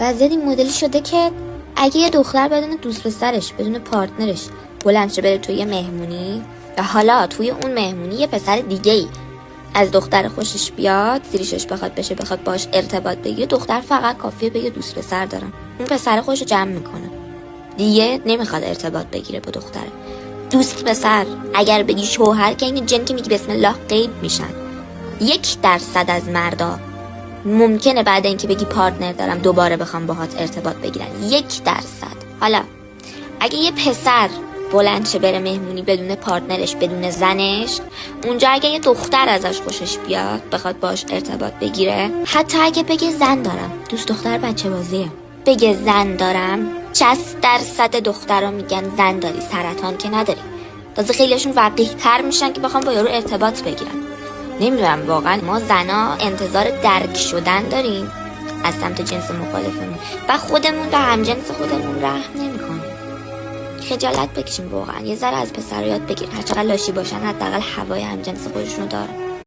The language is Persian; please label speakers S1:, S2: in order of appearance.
S1: وضعیت این مدلی شده که اگه یه دختر بدون دوست پسرش، بدون پارتنرش بلند شه بره توی یه مهمونی و حالا توی اون مهمونی یه پسر دیگه‌ای از دختر خوشش بیاد، زیریشش بخواد باش ارتباط بگیره، دختر فقط کافیه بگه دوست پسر دارم، اون پسر خوشو جمع میکنه، دیگه نمیخواد ارتباط بگیره با دختره. دوست پسر اگر بگی شوهر، که این جن که میگی بسم الله غیب میشن. 1% از مردا ممکنه بعد اینکه بگی پارتنر دارم دوباره بخوام باهات ارتباط بگیرن. 1%. حالا اگه یه پسر بلند شه بره مهمونی بدون پارتنرش، بدون زنش، اونجا اگه یه دختر ازش خوشش بیاد بخواد باش ارتباط بگیره، حتی اگه بگه زن دارم، دوست دختر بچه بازیه، بگه زن دارم، 60% دخترها میگن زن داری، سرطان که نداری. تازه خیلیشون وقیح تر میشن که بخوام با یارو ارتباط بگیرن. نمیدونم واقعا ما زنا انتظار درک شدن داریم از سمت جنس مخالفمون و خودمون به همجنس خودمون رحم نمیکنیم. خجالت بکشیم واقعا، یه ذره از پسرها یاد بگیر، هر چقدر لاشی باشن حداقل هوای همجنس خودشونو دارن.